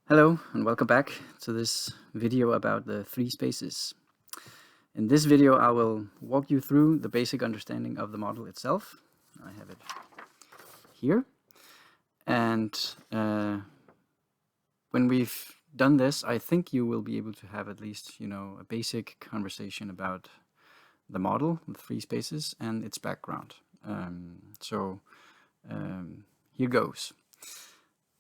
Hello and welcome back to this video about the three spaces. In this video I will walk you through the basic understanding of the model itself. I have it here. And when we've done this, I think you will be able to have at least, a basic conversation about the model, the three spaces, and its background. Here goes.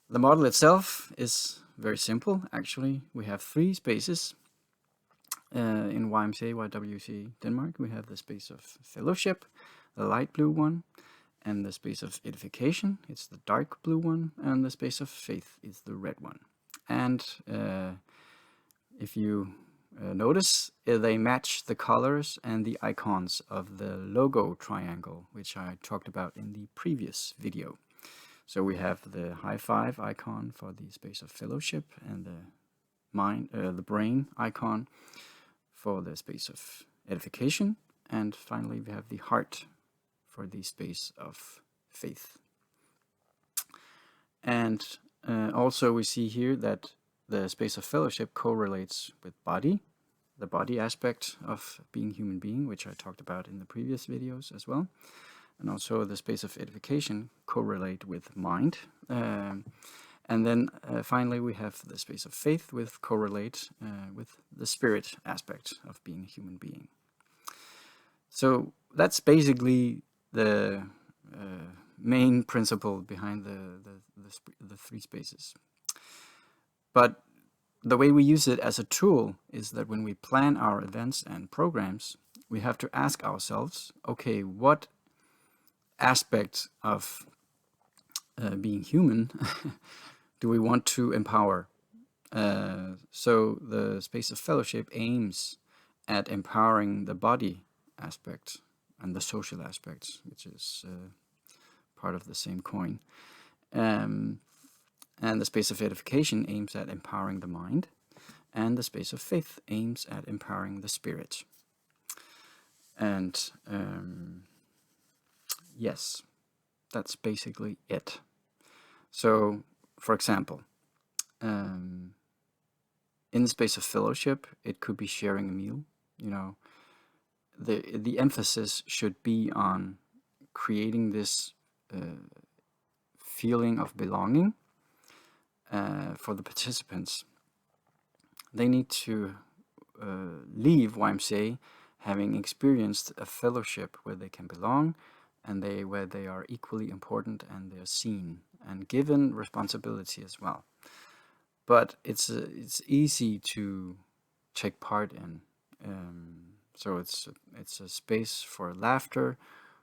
The model itself is very simple, actually. We have three spaces in YMCA, YWCA Denmark. We have the space of fellowship, the light blue one, and the space of edification, it's the dark blue one, and the space of faith is the red one. And if you notice, they match the colors and the icons of the logo triangle, which I talked about in the previous video. So we have the high five icon for the space of fellowship and the brain icon for the space of edification. And finally, we have the heart for the space of faith. And also we see here that the space of fellowship correlates with body, the body aspect of being human being, which I talked about in the previous videos as well. And also the space of edification correlate with mind. And then finally we have the space of faith with correlate with the spirit aspect of being a human being. So that's basically the main principle behind the three spaces. But the way we use it as a tool is that when we plan our events and programs, we have to ask ourselves, okay, what aspect of being human do we want to empower? So the space of fellowship aims at empowering the body aspect and the social aspects, which is part of the same coin. And the space of edification aims at empowering the mind, and the space of faith aims at empowering the spirit. And yes, that's basically it. So, for example, in the space of fellowship, it could be sharing a meal. The emphasis should be on creating this feeling of belonging for the participants. They need to leave YMCA having experienced a fellowship where they can belong, and where they are equally important and they're seen and given responsibility as well. But it's easy to take part in. So it's a space for laughter,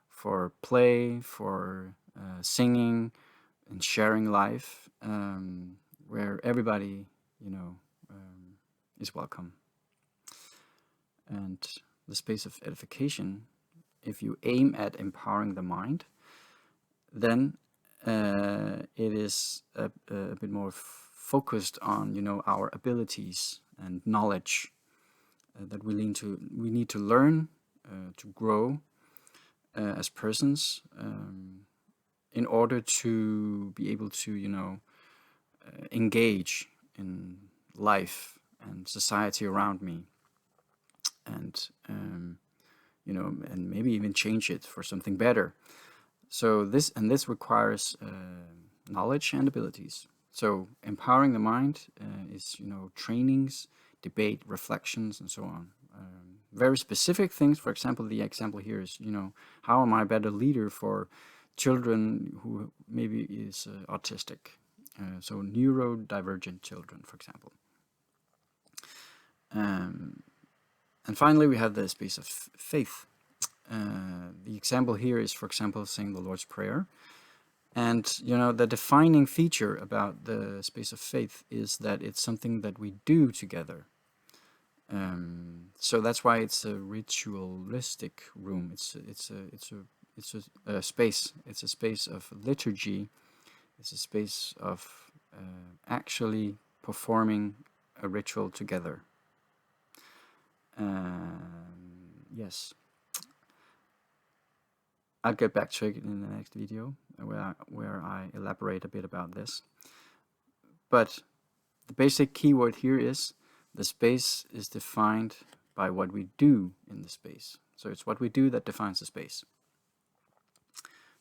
for play, for singing and sharing life, where everybody is welcome. And the space of edification, if you aim at empowering the mind, then it is a bit more focused on our abilities and knowledge that we need to learn to grow as persons in order to be able to engage in life and society around me, and and maybe even change it for something better. So this requires knowledge and abilities. So empowering the mind is trainings, debate, reflections, and so on. Very specific things. For example, the example here is how am I a better leader for children who maybe is autistic? So neurodivergent children, for example. And finally, we have the space of faith. The example here is, for example, saying the Lord's Prayer. And, the defining feature about the space of faith is that it's something that we do together. So that's why it's a ritualistic room. It's a space. It's a space of liturgy. It's a space of actually performing a ritual together. Yes, I'll get back to it in the next video where I elaborate a bit about this. But the basic keyword here is the space is defined by what we do in the space. So it's what we do that defines the space.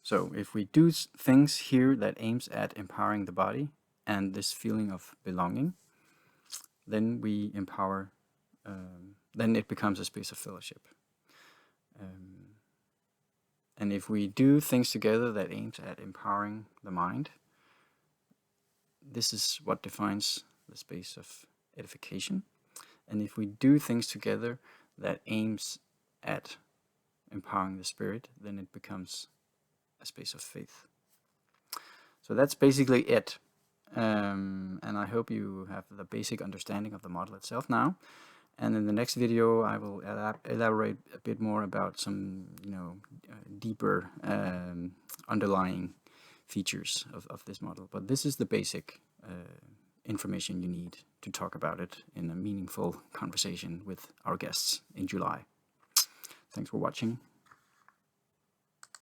So if we do things here that aims at empowering the body and this feeling of belonging, then we empower, then it becomes a space of fellowship. And if we do things together that aims at empowering the mind, this is what defines the space of edification. And if we do things together that aims at empowering the spirit, then it becomes a space of faith. So that's basically it. And I hope you have the basic understanding of the model itself now. And in the next video, I will elaborate a bit more about some, deeper underlying features of this model. But this is the basic information you need to talk about it in a meaningful conversation with our guests in July. Thanks for watching.